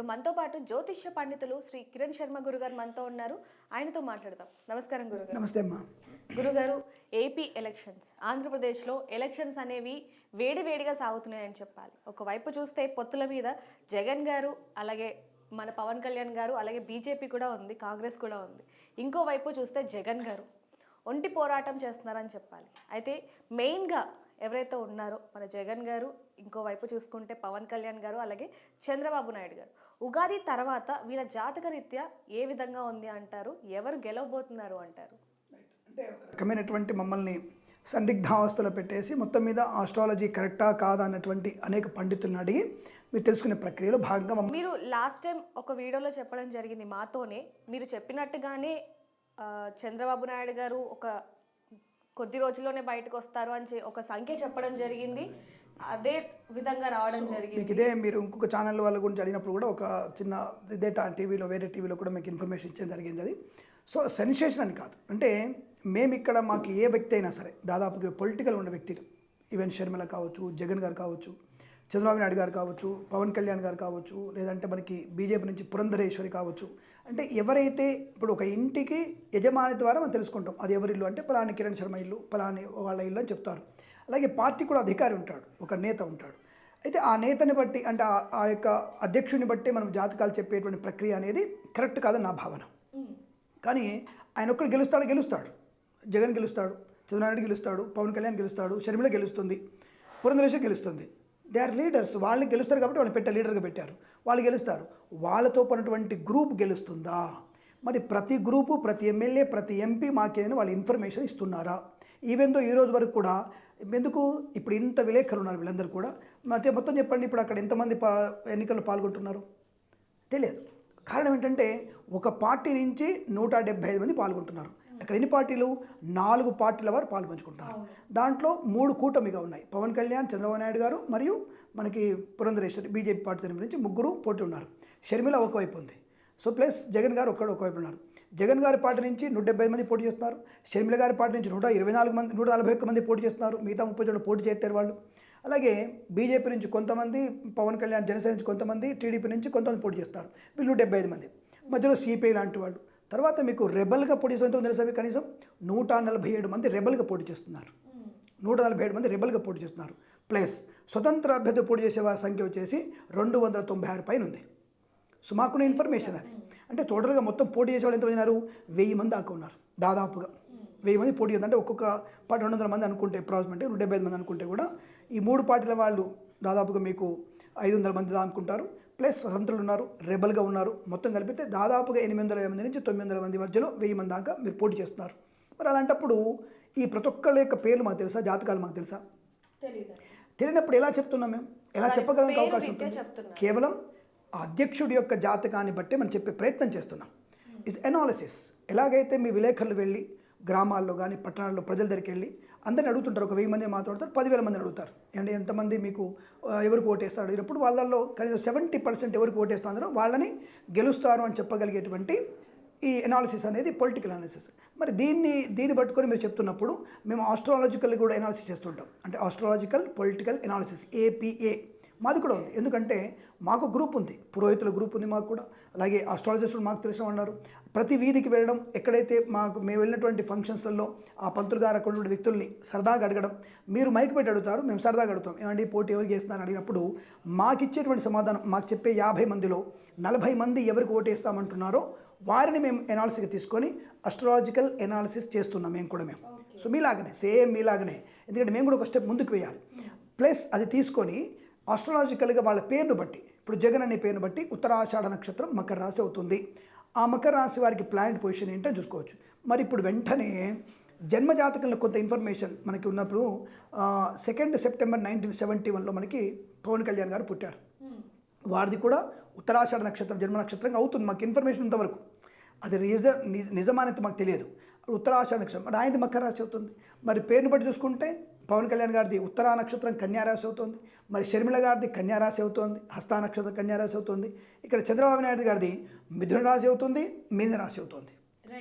ఇప్పుడు మనతో పాటు జ్యోతిష్య పండితులు శ్రీ కిరణ్ శర్మ గురుగారు మనతో ఉన్నారు. ఆయనతో మాట్లాడదాం. నమస్కారం గురుగారు. నమస్తే అమ్మా. గురుగారు, ఏపీ ఎలక్షన్స్, ఆంధ్రప్రదేశ్లో ఎలక్షన్స్ అనేవి వేడివేడిగా సాగుతున్నాయని చెప్పాలి. ఒకవైపు చూస్తే పొత్తుల మీద జగన్ గారు, అలాగే మన పవన్ కళ్యాణ్ గారు, అలాగే బీజేపీ కూడా ఉంది, కాంగ్రెస్ కూడా ఉంది. ఇంకోవైపు చూస్తే జగన్ గారు ఒంటి పోరాటం చేస్తున్నారని చెప్పాలి. అయితే మెయిన్గా ఎవరైతే ఉన్నారో మన జగన్ గారు, ఇంకోవైపు చూసుకుంటే పవన్ కళ్యాణ్ గారు, అలాగే చంద్రబాబు నాయుడు గారు, ఉగాది తర్వాత వీళ్ళ జాతక రీత్యా ఏ విధంగా ఉంది అంటారు? ఎవరు గెలవబోతున్నారు అంటారు? అంటే ఒక రకమైనటువంటి మమ్మల్ని సందిగ్ధావస్థలో పెట్టేసి మొత్తం మీద ఆస్ట్రాలజీ కరెక్టా కాదా అన్నటువంటి అనేక పండితులను అడిగి మీరు తెలుసుకునే ప్రక్రియలో భాగంగా మీరు లాస్ట్ టైం ఒక వీడియోలో చెప్పడం జరిగింది మాతోనే. మీరు చెప్పినట్టుగానే చంద్రబాబు నాయుడు గారు ఒక కొద్ది రోజుల్లోనే బయటకు వస్తారు అని ఒక సంఖ్య చెప్పడం జరిగింది. అదే విధంగా రావడం జరిగింది. మీకు ఇదే మీరు ఇంకొక ఛానల్ వాళ్ళ గురించి అడిగినప్పుడు కూడా ఒక చిన్న ఇదే టీవీలో వేరే టీవీలో కూడా మీకు ఇన్ఫర్మేషన్ ఇచ్చడం జరిగింది. అది సో సెన్సేషన్ అని కాదు. అంటే మేము ఇక్కడ మాకు ఏ వ్యక్తి అయినా సరే దాదాపుగా పొలిటికల్ ఉన్న వ్యక్తులు, ఈవెన్ షర్మిల కావచ్చు, జగన్ గారు కావచ్చు, చంద్రబాబు నాయుడు గారు కావచ్చు, పవన్ కళ్యాణ్ గారు కావచ్చు, లేదంటే మనకి బీజేపీ నుంచి పురంధరేశ్వరి కావచ్చు, అంటే ఎవరైతే ఇప్పుడు ఒక ఇంటికి యజమాని ద్వారా మనం తెలుసుకుంటాం అది ఎవరి ఇల్లు అంటే పలాని కిరణ్ శర్మ ఇల్లు, పలాని వాళ్ళ ఇల్లు అని చెప్తారు. అలాగే పార్టీ కూడా అధికారి ఉంటాడు, ఒక నేత ఉంటాడు. అయితే ఆ నేతని బట్టి అంటే ఆ యొక్క అధ్యక్షుడిని బట్టి మనం జాతకాలు చెప్పేటువంటి ప్రక్రియ అనేది కరెక్ట్ కాదని నా భావన. కానీ ఆయన ఒక్కడు గెలుస్తాడు. జగన్ గెలుస్తాడు, చంద్రబాబు గెలుస్తాడు, పవన్ కళ్యాణ్ గెలుస్తాడు, షర్మిల గెలుస్తుంది, పురంధరేశ్వరి గెలుస్తుంది. They are leaders. వాళ్ళని గెలుస్తారు కాబట్టి వాళ్ళు లీడర్గా పెట్టారు. వాళ్ళు గెలుస్తారు. వాళ్ళతో పడినటువంటి గ్రూప్ గెలుస్తుందా? మరి ప్రతి గ్రూపు, ప్రతి ఎమ్మెల్యే, ప్రతి ఎంపీ మాకేమైనా వాళ్ళు ఇన్ఫర్మేషన్ ఇస్తున్నారా? ఈవెందో ఈ రోజు వరకు కూడా ఎందుకు ఇప్పుడు ఇంత విలేకరులు ఉన్నారు వీళ్ళందరూ కూడా మొత్తం చెప్పండి, ఇప్పుడు అక్కడ ఎంతమంది ఎన్నికల్లో పాల్గొంటున్నారు తెలియదు. కారణం ఏంటంటే ఒక పార్టీ నుంచి 175 మంది పాల్గొంటున్నారు. అక్కడ ఎన్ని పార్టీలు? 4 పార్టీల వారు పాల్పంచుకుంటున్నారు. దాంట్లో 3 కూటమిగా ఉన్నాయి. పవన్ కళ్యాణ్, చంద్రబాబు నాయుడు గారు మరియు మనకి పురంధరేశ్వరి బీజేపీ పార్టీ తరపు నుంచి 3 పోటీ ఉన్నారు. షర్మిల ఒకవైపు ఉంది. సో ప్లస్ జగన్ గారు ఒకవైపు ఉన్నారు. జగన్ గారి పార్టీ నుంచి 175 మంది పోటీ చేస్తున్నారు. షర్మిల గారి పార్టీ నుంచి 124 మంది, 141 మంది పోటీ చేస్తున్నారు. మిగతా 30 పోటీ చేయట్టారు వాళ్ళు. అలాగే బీజేపీ నుంచి కొంతమంది, పవన్ కళ్యాణ్ జనసేన నుంచి కొంతమంది, టీడీపీ నుంచి కొంతమంది పోటీ చేస్తారు. వీళ్ళు 175 మంది. మధ్యలో సిపిఐ లాంటి వాళ్ళు. తర్వాత మీకు రెబల్గా పోటీ చేస్తున్న తెలుసా? కనీసం 147 మంది రెబల్గా పోటీ చేస్తున్నారు. 147 మంది రెబల్గా పోటీ చేస్తున్నారు. ప్లస్ స్వతంత్ర అభ్యర్థి పోటీ చేసే వారి సంఖ్య వచ్చేసి 296 పైన ఉంది. సో మాకున్న ఇన్ఫర్మేషన్ అది. అంటే టోటల్గా మొత్తం పోటీ చేసే వాళ్ళు ఎంతమంది ఉన్నారు? 1000 మంది దాకా ఉన్నారు. దాదాపుగా 1000 మంది పోటీ చేస్తారు. అంటే ఒక్కొక్క పార్టీ 200 మంది అనుకుంటే అప్రాక్సిమేట్గా 175 మంది అనుకుంటే కూడా ఈ 3 పార్టీల వాళ్ళు దాదాపుగా మీకు 500 మంది అనుకుంటారు. ప్లస్ స్వతంత్రులు ఉన్నారు, రెబల్గా ఉన్నారు. మొత్తం కలిపితే దాదాపుగా 850 మంది నుంచి 900 మంది మధ్యలో 1000 మంది దాకా మీరు పోటీ చేస్తున్నారు. మరి అలాంటప్పుడు ఈ ప్రతి ఒక్కళ్ళ యొక్క పేర్లు మాకు తెలుసా? జాతకాలు మాకు తెలుసా? తెలియనప్పుడు ఎలా చెప్తున్నాం మేము? ఎలా చెప్పగలడానికి అవకాశం ఉంటుంది? కేవలం అధ్యక్షుడి యొక్క జాతకాన్ని బట్టి మనం చెప్పే ప్రయత్నం చేస్తున్నాం. Is analysis. ఎలాగైతే మీ విలేకరులు వెళ్ళి గ్రామాల్లో కానీ పట్టణాల్లో ప్రజల దగ్గరికి వెళ్ళి అందరిని అడుగుతుంటారు. ఒక 1000 మంది మాట్లాడతారు, 10,000 మందిని అడుగుతారు. అంటే ఎంతమంది మీకు ఎవరికి ఓటేస్తారు అడిగినప్పుడు వాళ్ళల్లో కనీసం 70% ఎవరికి ఓటేస్తారో వాళ్ళని గెలుస్తారు అని చెప్పగలిగేటువంటి ఈ ఎనాలిసిస్ అనేది పొలిటికల్ అనాలిసిస్. మరి దీన్ని పట్టుకొని మీరు చెప్తున్నప్పుడు మేము ఆస్ట్రాలజికల్ కూడా ఎనాలిసిస్ చేస్తుంటాం. అంటే ఆస్ట్రాలజికల్ పొలిటికల్ ఎనాలిసిస్, APA మాది కూడా ఉంది. ఎందుకంటే మాకు గ్రూప్ ఉంది, పురోహితుల గ్రూప్ ఉంది మాకు కూడా. అలాగే ఆస్ట్రాలజిస్టులు మాకు తెలిసిన ఉన్నారు. ప్రతి వీధికి వెళ్ళడం, ఎక్కడైతే మేము వెళ్ళినటువంటి ఫంక్షన్స్లలో ఆ పంతులు గారు అక్కడ ఉన్న వ్యక్తుల్ని సరదాగా అడగడం. మీరు మైక్ పెట్టి అడుగుతారు, మేము సరదాగా అడుగుతాం, ఏమండి పోటీ ఎవరికి చేస్తున్నారని అడిగినప్పుడు మాకు ఇచ్చేటువంటి సమాధానం, మాకు చెప్పే 50 మందిలో 40 మంది ఎవరికి ఓటేస్తామంటున్నారో వారిని మేము ఎనాలిసిస్గా తీసుకొని అస్ట్రాలజికల్ ఎనాలిసిస్ చేస్తున్నాం మేము. సో మీలాగనే, సేమ్ మీలాగనే. ఎందుకంటే మేము కూడా ఒక స్టెప్ ముందుకు వేయాలి. ప్లస్ అది తీసుకొని ఆస్ట్రాలజికల్గా వాళ్ళ పేరును బట్టి, ఇప్పుడు జగన్ అనే పేరును బట్టి ఉత్తరాషాఢ నక్షత్రం మకర రాశి అవుతుంది. ఆ మకర రాశి వారికి ప్లానెట్ పొజిషన్ ఏంటో చూసుకోవచ్చు. మరి ఇప్పుడు వెంటనే జన్మజాతకంలో కొంత ఇన్ఫర్మేషన్ మనకి ఉన్నప్పుడు 2 సెప్టెంబర్ 1971లో మనకి పవన్ కళ్యాణ్ గారు పుట్టారు. వారిది కూడా ఉత్తరాషాఢ నక్షత్రం జన్మ నక్షత్రంగా అవుతుంది. మాకు ఇన్ఫర్మేషన్ ఇంతవరకు అది నిజమానేది మాకు తెలియదు. ఉత్తరాషాఢ నక్షత్రం మరి ఆయనది మకర రాశి అవుతుంది. మరి పేరును బట్టి చూసుకుంటే పవన్ కళ్యాణ్ గారిది ఉత్తరా నక్షత్రం కన్యారాశి అవుతుంది. మరి షర్మిల గారిది కన్యారాశి అవుతుంది, హస్తా నక్షత్రం కన్యారాశి అవుతుంది. ఇక్కడ చంద్రబాబు నాయుడు గారిది మిథున రాశి అవుతుంది, మీన రాశి అవుతుంది.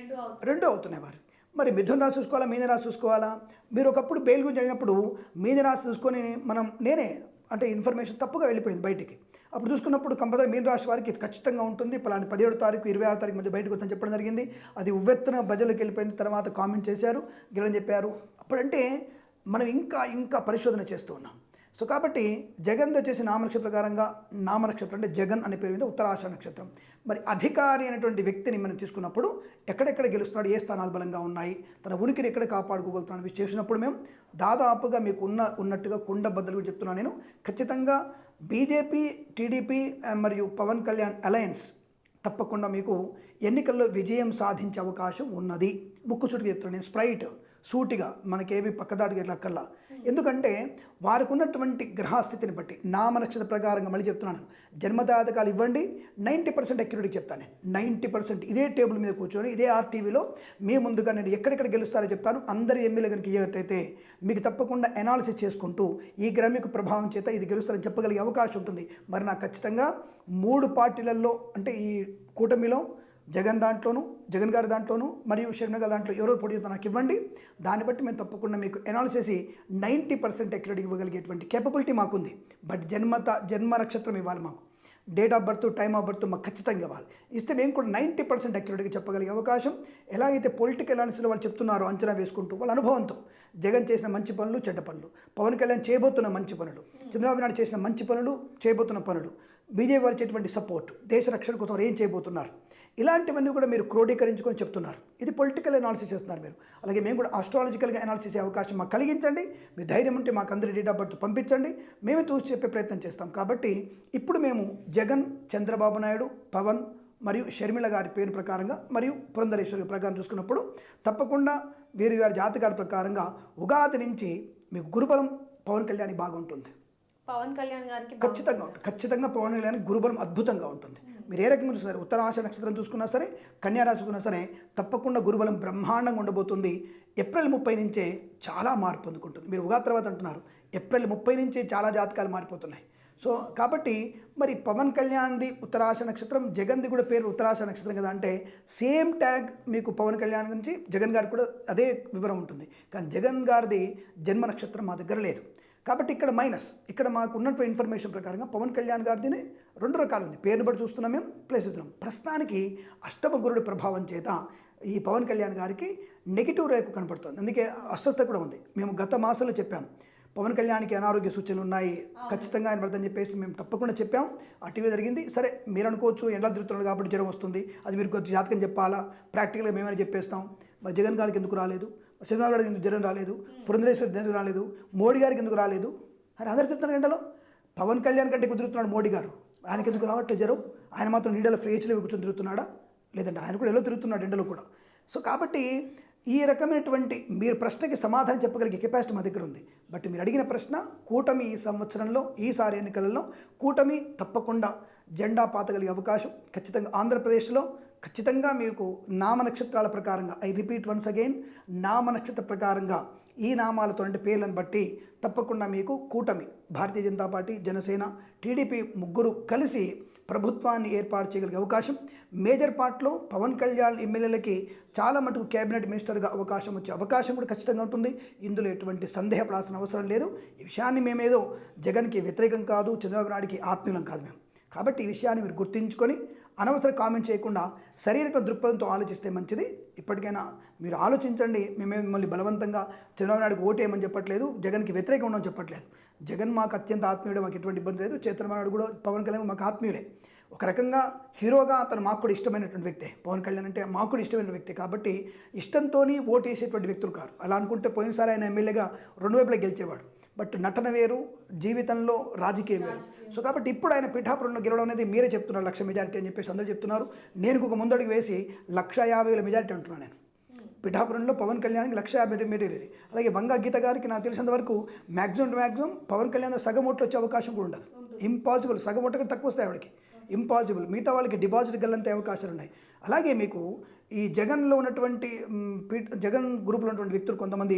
రెండు అవుతున్నాయి వారి. మరి మిథున రాశి చూసుకోవాలా, మీన రాశి చూసుకోవాలా? మీరు ఒకప్పుడు బెయిల్ గురించి అడిగినప్పుడు మీన రాశి చూసుకొని నేనే అంటే ఇన్ఫర్మేషన్ తప్పుగా వెళ్ళిపోయింది బయటికి. అప్పుడు చూసుకున్నప్పుడు కంపల్సరీ మీన రాశి వారికి ఇది ఖచ్చితంగా ఉంటుంది. పలాని 17 తారీఖు 26 తారీఖు మధ్య బయటకు వస్తుందని చెప్పడం జరిగింది. అది ఉవ్వెత్తున బజలోకి వెళ్ళిపోయిన తర్వాత కామెంట్ చేశారు, గెలని చెప్పారు. అప్పుడంటే మనం ఇంకా పరిశోధన చేస్తూ ఉన్నాం. సో కాబట్టి జగన్ వచ్చేసి నామనక్షత్ర ప్రకారంగా నామనక్షత్రం అంటే జగన్ అనే పేరు మీద ఉత్తరాషాఢ నక్షత్రం. మరి అధికారి అనేటువంటి వ్యక్తిని మనం తీసుకున్నప్పుడు ఎక్కడెక్కడ గెలుస్తున్నాడు, ఏ స్థానాలు బలంగా ఉన్నాయి, తన ఉనికిని ఎక్కడ కాపాడుకోగలుగుతున్నాడు అవి చేసినప్పుడు మేము దాదాపుగా మీకు ఉన్నట్టుగా కుండ బద్దలు చెప్తున్నాను నేను. ఖచ్చితంగా బీజేపీ, టీడీపీ మరియు పవన్ కళ్యాణ్ అలయన్స్ తప్పకుండా మీకు ఎన్నికల్లో విజయం సాధించే అవకాశం ఉన్నది. ముక్కు సూటిగా చెప్తున్నాను నేను, స్ప్రైట్ సూటిగా, మనకేవి పక్కదాటికి ఎట్లక్కల్లా. ఎందుకంటే వారికి ఉన్నటువంటి గ్రహస్థితిని బట్టి నామనక్షత్ర ప్రకారంగా మళ్ళీ చెప్తున్నాను, జన్మజాతకాలు ఇవ్వండి, 90% అక్యురేట్గా చెప్తాను. 90% ఇదే టేబుల్ మీద కూర్చొని ఇదే ఆర్టీవీలో మీ ముందుగా నేను ఎక్కడెక్కడ గెలుస్తారో చెప్తాను. అందరి ఎమ్మెల్యే కనుక ఇవ్వటైతే మీకు తప్పకుండా అనాలిసిస్ చేసుకుంటూ ఈ గ్రహమిక ప్రభావం చేత ఇది గెలుస్తారని చెప్పగలిగే అవకాశం ఉంటుంది. మరి నాకు ఖచ్చితంగా 3 పార్టీలలో అంటే ఈ కూటమిలో జగన్ దాంట్లోనూ, జగన్ గారి దాంట్లోనూ మరియు షర్మిల గారి దాంట్లో ఎవరో పోటీ చేస్తారో నాకు ఇవ్వండి. దాన్ని బట్టి మేము తప్పకుండా మీకు అనాలిసిస్ చేసి 90% అక్యురేట్ ఇవ్వగలిగేటువంటి కేపబిలిటీ మాకుంది. బట్ జన్మ నక్షత్రం ఇవ్వాలి, మాకు date of birth, time of birth మాకు ఖచ్చితంగా ఇవ్వాలి. ఇస్తే మేము కూడా 90% అక్యురేట్గా చెప్పగలిగే అవకాశం. ఎలాగైతే పొలిటికల్ అనాలిసిస్లో వాళ్ళు చెప్తున్నారో అంచనా వేసుకుంటూ వాళ్ళ అనుభవంతో జగన్ చేసిన మంచి పనులు, చెడ్డ పనులు, పవన్ కళ్యాణ్ చేయబోతున్న మంచి పనులు, చంద్రబాబు నాయుడు చేసిన మంచి పనులు, చేయబోతున్న పనులు, బీజేపీ వారు చేసేటువంటి సపోర్ట్, దేశ రక్షణ కోసం వారు ఏం చేయబోతున్నారు, ఇలాంటివన్నీ కూడా మీరు క్రోడీకరించుకొని చెప్తున్నారు. ఇది పొలిటికల్ అనాలిసిస్ చేస్తున్నారు మీరు. అలాగే మేము కూడా ఆస్ట్రాలజికల్గా అనాలిసిస్ చేసే అవకాశం మాకు కలిగించండి. మీ ధైర్యం ఉంటే మాకు అందరి డేట్ ఆఫ్ బర్త్ పంపించండి, మేమే చూసి చెప్పే ప్రయత్నం చేస్తాం. కాబట్టి ఇప్పుడు మేము జగన్, చంద్రబాబు నాయుడు, పవన్ మరియు షర్మిల గారి పేరు ప్రకారంగా మరియు పురంధరేశ్వరి ప్రకారం చూసుకున్నప్పుడు తప్పకుండా వీరి వారి జాతకాల ప్రకారంగా ఉగాది నుంచి మీకు గురుబలం పవన్ కళ్యాణ్ బాగుంటుంది. పవన్ కళ్యాణ్ గారికి ఖచ్చితంగా ఉంటుంది. ఖచ్చితంగా పవన్ కళ్యాణ్ గురుబలం అద్భుతంగా ఉంటుంది. మీరు ఏ రకంగా చూసారు, ఉత్తరాషాఢ నక్షత్రం చూసుకున్నా సరే, కన్యా రాశి చూసుకున్నా సరే, తప్పకుండా గురుబలం బ్రహ్మాండంగా ఉండబోతుంది. ఏప్రిల్ 30 నుంచే చాలా మార్పు పొందుకుంటుంది. మీరు ఉగాది తర్వాత అంటున్నారు, ఏప్రిల్ 30 నుంచే చాలా జాతకాలు మారిపోతున్నాయి. సో కాబట్టి మరి పవన్ కళ్యాణ్ది ఉత్తరాషాఢ నక్షత్రం, జగన్ది కూడా పేరు ఉత్తరాషాఢ నక్షత్రం కదా, అంటే సేమ్ ట్యాగ్ మీకు పవన్ కళ్యాణ్ గురించి జగన్ గారికి కూడా అదే వివరం ఉంటుంది. కానీ జగన్ గారిది జన్మ నక్షత్రం మా దగ్గర లేదు. కాబట్టి ఇక్కడ మైనస్, ఇక్కడ మాకు ఉన్నటువంటి ఇన్ఫర్మేషన్ ప్రకారంగా పవన్ కళ్యాణ్ గారిది 2 రకాలు ఉంది. పేరుని బట్టి చూస్తున్నాం మేము, ప్లేస్ చూస్తున్నాం. ప్రస్తుతానికి అష్టమ గురుడి ప్రభావం చేత ఈ పవన్ కళ్యాణ్ గారికి నెగిటివ్ రేఖ కనపడుతుంది. అందుకే అస్వస్థత కూడా ఉంది. మేము గత మాసంలో చెప్పాం పవన్ కళ్యాణ్కి అనారోగ్య సూచనలు ఉన్నాయి, ఖచ్చితంగా ఆయన పడుతుందని చెప్పేసి మేము తప్పకుండా చెప్పాం. ఆ టీవీ జరిగింది. సరే మీరు అనుకోవచ్చు ఎండలు తిరుగుతున్నాడు కాబట్టి జ్వరం వస్తుంది, అది మీరు కొంచెం జాతకం చెప్పాలా, ప్రాక్టికల్గా మేమైనా చెప్పేస్తాం. మరి జగన్ గారికి ఎందుకు రాలేదు, చంద్రబాబు గారికి ఎందుకు జ్వరం రాలేదు, పురంధరేశ్వరి ఎందుకు రాలేదు, మోడీ గారికి ఎందుకు రాలేదు అని అందరూ చెప్తున్నారు. ఎండలో పవన్ కళ్యాణ్ కంటే కుదురుతున్నాడు మోడీ గారు, ఆయనకి ఎందుకు రావట్లేదు జ్వరం? ఆయన మాత్రం నీడలో ఫ్రేచ్లో కూర్చొని తిరుగుతున్నాడా? లేదంటే ఆయన కూడా ఎలా తిరుగుతున్నాడు ఎండలో కూడా. సో కాబట్టి ఈ రకమైనటువంటి మీరు ప్రశ్నకి సమాధానం చెప్పగలిగే కెపాసిటీ మా దగ్గర ఉంది. బట్ మీరు అడిగిన ప్రశ్న, కూటమి ఈ సంవత్సరంలో ఈసారి ఎన్నికలలో కూటమి తప్పకుండా జెండా పాతగలిగే అవకాశం ఖచ్చితంగా ఆంధ్రప్రదేశ్లో ఖచ్చితంగా మీకు నామ నక్షత్రాల ప్రకారంగా, ఐ రిపీట్ వన్స్ అగైన్, నామ నక్షత్ర ప్రకారంగా ఈ నామాలతో అంటే పేర్లను బట్టి తప్పకుండా మీకు కూటమి భారతీయ జనతా పార్టీ, జనసేన, టీడీపీ ముగ్గురు కలిసి ప్రభుత్వాన్ని ఏర్పాటు చేయగలిగే అవకాశం. మేజర్ పార్ట్లో పవన్ కళ్యాణ్ ఎమ్మెల్యేలకి చాలా మటుకు క్యాబినెట్ మినిస్టర్గా అవకాశం వచ్చే అవకాశం కూడా ఖచ్చితంగా ఉంటుంది. ఇందులో ఎటువంటి సందేహపడాల్సిన అవసరం లేదు. ఈ విషయాన్ని మేమేదో జగన్కి వ్యతిరేకం కాదు, చంద్రబాబు నాయుడికి ఆత్మీయులం కాదు మేము. కాబట్టి ఈ విషయాన్ని మీరు గుర్తుంచుకొని అనవసర కామెంట్ చేయకుండా సరైన దృక్పథంతో ఆలోచిస్తే మంచిది. ఇప్పటికైనా మీరు ఆలోచించండి. మేమే మిమ్మల్ని బలవంతంగా చంద్రబాబు నాయుడుకి ఓటేయమని చెప్పట్లేదు, జగన్కి వ్యతిరేకంగా ఉండమని చెప్పట్లేదు. జగన్ మాకు అత్యంత ఆత్మీయుడే, మాకు ఎటువంటి ఇబ్బంది లేదు. చంద్రబాబు నాయుడు కూడా, పవన్ కళ్యాణ్ మాకు ఆత్మీయులే. ఒక రకంగా హీరోగా అతను మాకు కూడా ఇష్టమైనటువంటి వ్యక్తే. పవన్ కళ్యాణ్ అంటే మాకు కూడా ఇష్టమైన వ్యక్తి. కాబట్టి ఇష్టంతో ఓటు వేసేటువంటి వ్యక్తులు కారు. అలా అనుకుంటే పోయినసారి ఆయన ఎమ్మెల్యేగా 2 వైపులా గెలిచేవాడు. బట్ నటన వేరు, జీవితంలో రాజకీయం వేరు. సో కాబట్టి ఇప్పుడు ఆయన పిఠాపురంలో గెలవడం అనేది మీరే చెప్తున్నారు 1,00,000 మెజారిటీ అని చెప్పేసి అందరూ చెప్తున్నారు. నేను ఒక ముందడుగు వేసి 1,50,000 మెజారిటీ అంటున్నాను నేను. పిఠాపురంలో పవన్ కళ్యాణ్కి 1,50,000 మెజారిటీ. అలాగే వంగా గీత గారికి నాకు తెలిసినంత వరకు మ్యాక్సిమం పవన్ కళ్యాణ్ సగం ఓట్లు వచ్చే అవకాశం కూడా ఉండదు. ఇంపాసిబుల్, సగం ఓట్లు తక్కువ వస్తాయి ఆవిడకి, ఇంపాసిబుల్. మిగతా వాళ్ళకి డిపాజిట్ గల్లంతే అవకాశాలు ఉన్నాయి. అలాగే మీకు ఈ జగన్లో ఉన్నటువంటి జగన్ గ్రూప్లో ఉన్నటువంటి వ్యక్తులు కొంతమంది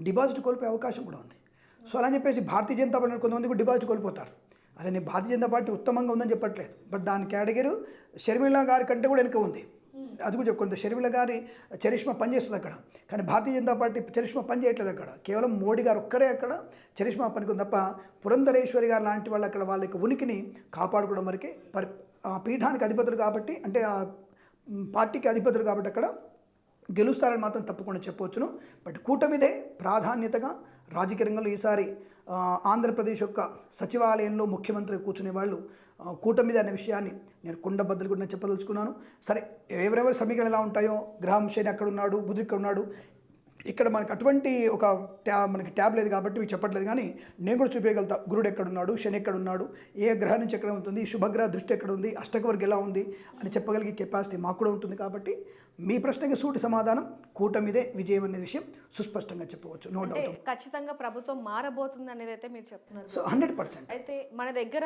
డిపాజిట్ కోల్పోయే అవకాశం కూడా ఉంది. సో అలా చెప్పేసి భారతీయ జనతా పార్టీ కొంతమంది కూడా డిపాజిట్ కోల్పోతారు. అరే నేను భారతీయ జనతా పార్టీ ఉత్తమంగా ఉందని చెప్పట్లేదు, బట్ దాని కేటగిరీ షర్మిల గారి కంటే కూడా వెనుక ఉంది. అది కూడా కొంత షర్మిల గారి చరిష్మా పనిచేస్తుంది అక్కడ, కానీ భారతీయ జనతా పార్టీ చరిష్మా పని చేయట్లేదు అక్కడ. కేవలం మోడీ గారు ఒక్కరే అక్కడ చరిష్మా పనికి తప్ప పురంధరేశ్వరి గారు లాంటి వాళ్ళు అక్కడ వాళ్ళ యొక్క ఉనికిని కాపాడుకోవడం వరకే ఆ పీఠానికి అధిపతులు కాబట్టి, అంటే ఆ పార్టీకి అధిపతులు కాబట్టి అక్కడ గెలుస్తారని మాత్రం తప్పకుండా చెప్పవచ్చును. బట్ కూటమిదే ప్రాధాన్యతగా రాజకీయ రంగంలో ఈసారి ఆంధ్రప్రదేశ్ యొక్క సచివాలయంలో ముఖ్యమంత్రి కూర్చునే వాళ్ళు కూటమిదే అనే విషయాన్ని నేను కుండబద్దలు కూడా చెప్పదలుచుకున్నాను. సరే, ఎవరెవరి సమీకరణ ఎలా ఉంటాయో, గ్రహం శని అక్కడ ఉన్నాడు, బుధుడు ఇక్కడ ఉన్నాడు, ఇక్కడ మనకి అటువంటి ఒక మనకి ట్యాబ్ లేదు కాబట్టి మీకు చెప్పట్లేదు, కానీ నేను కూడా చూపించగలుగుతా గురుడు ఎక్కడున్నాడు, శని ఎక్కడున్నాడు, ఏ గ్రహం నుంచి ఎక్కడ ఉంటుంది, శుభగ్రహ దృష్టి ఎక్కడ ఉంది, అష్టకవర్గం ఎలా ఉంది అని చెప్పగలిగే కెపాసిటీ మాకు కూడా ఉంటుంది. కాబట్టి మీ ప్రశ్నకి సూటి సమాధానం కూటమిదే విజయం అనే విషయం సుస్పష్టంగా చెప్పవచ్చు, నో డౌట్. ఖచ్చితంగా ప్రభుత్వం మారబోతుంది అనేది అయితే మీరు చెప్తున్నారు. సో 100%. అయితే మన దగ్గర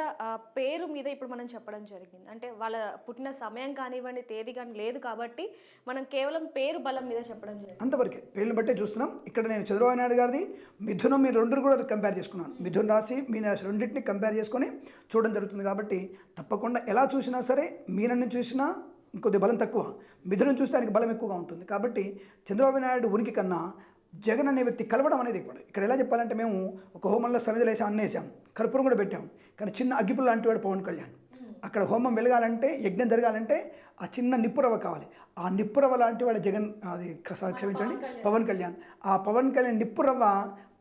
పేరు మీద ఇప్పుడు మనం చెప్పడం జరిగింది, అంటే వాళ్ళ పుట్టిన సమయం కానివ్వండి, తేదీ కానీ లేదు కాబట్టి మనం కేవలం పేరు బలం మీద చెప్పడం జరిగింది. అంతవరకే పేర్లు బట్టే చూస్తున్నాం. ఇక్కడ నేను చంద్రబాబు నాయుడు గారిది మిథునం మీ రెండు కూడా కంపేర్ చేసుకున్నాను. మిథున రాశి మీన రాశి రెండింటిని కంపేర్ చేసుకొని చూడడం జరుగుతుంది. కాబట్టి తప్పకుండా ఎలా చూసినా సరే మీనని చూసినా ఇంకొద్ది బలం తక్కువ, మిథునం చూస్తే ఆయనకి బలం ఎక్కువగా ఉంటుంది. కాబట్టి చంద్రబాబు నాయుడు ఉనికి కన్నా జగన్ అనే వ్యక్తి కలవడం అనేది ఇక్కడ ఎలా చెప్పాలంటే, మేము ఒక హోమంలో సమిధులు వేసాం, అన్నేసాం, కర్పూరం కూడా పెట్టాం, కానీ చిన్న అగ్గిపుల్ల లాంటి వాడు పవన్ కళ్యాణ్. అక్కడ హోమం వెలగాలంటే, యజ్ఞం జరగాలంటే ఆ చిన్న నిప్పురవ కావాలి. ఆ నిప్పురవ లాంటి వాడు జగన్, అది క్షమించండి, పవన్ కళ్యాణ్. ఆ పవన్ కళ్యాణ్ నిప్పురవ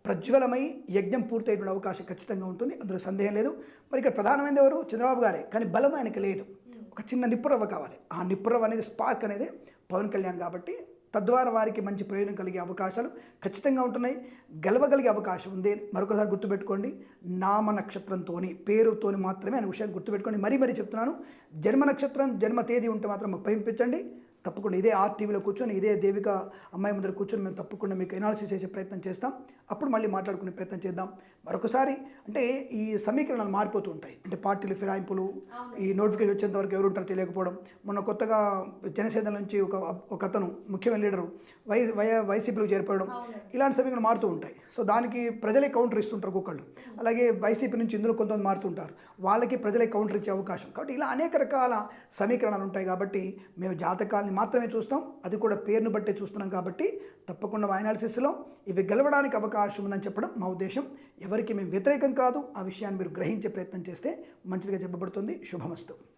ప్రజ్వలమై యజ్ఞం పూర్తయ్యేటువంటి అవకాశం ఖచ్చితంగా ఉంటుంది, అందులో సందేహం లేదు. మరి ఇక్కడ ప్రధానమైనది ఎవరు? చంద్రబాబు గారే, కానీ బలం ఆయనకి లేదు. ఒక చిన్న నిప్పురవ్వ కావాలి. ఆ నిప్పురవ్వ అనేది స్పార్క్ అనేది పవన్ కళ్యాణ్. కాబట్టి తద్వారా వారికి మంచి ప్రయోజనం కలిగే అవకాశాలు ఖచ్చితంగా ఉంటున్నాయి, గెలవగలిగే అవకాశం ఉంది. మరొకసారి గుర్తుపెట్టుకోండి, నామ నక్షత్రంతోని పేరుతోని మాత్రమే అనే విషయాన్ని గుర్తుపెట్టుకోండి. మరీ చెప్తున్నాను, జన్మ నక్షత్రం జన్మ తేదీ ఉంటే మాత్రం మాకు పంపించండి. తప్పకుండా ఇదే ఆర్టీవీలో కూర్చొని, ఇదే దేవిక అమ్మాయి ముందర కూర్చొని మేము తప్పకుండా మీకు ఎనాలిసిస్ చేసే ప్రయత్నం చేస్తాం. అప్పుడు మళ్ళీ మాట్లాడుకునే ప్రయత్నం చేద్దాం. మరొకసారి అంటే ఈ సమీకరణాలు మారిపోతూ ఉంటాయి, అంటే పార్టీలు ఫిరాయింపులు, ఈ నోటిఫికేషన్ వచ్చేంత వరకు ఎవరు ఉంటారో తెలియకపోవడం. మొన్న కొత్తగా జనసేన నుంచి ఒక అతను ముఖ్యమైన లీడరు వైసీపీలో చేరిపోవడం, ఇలాంటి సమీకరణలు మారుతూ ఉంటాయి. సో దానికి ప్రజలే కౌంటర్ ఇస్తుంటారు ఒక్కొక్కళ్ళు. అలాగే వైసీపీ నుంచి ఇందులో కొంతమంది మారుతుంటారు, వాళ్ళకి ప్రజలే కౌంటర్ ఇచ్చే అవకాశం. కాబట్టి ఇలా అనేక రకాల సమీకరణాలు ఉంటాయి. కాబట్టి మేము జాతకాలని మాత్రమే చూస్తాం, అది కూడా పేరును బట్టే చూస్తున్నాం. కాబట్టి తప్పకుండా అనాలిసిస్లో ఇవి గెలవడానికి అవకాశం ఉందని చెప్పడం మా ఉద్దేశం. ఎవరికి మేము వ్యతిరేకం కాదు, ఆ విషయాన్ని మీరు గ్రహించే ప్రయత్నం చేస్తే మంచిదిగా చెప్పబడుతుంది. శుభమస్తు.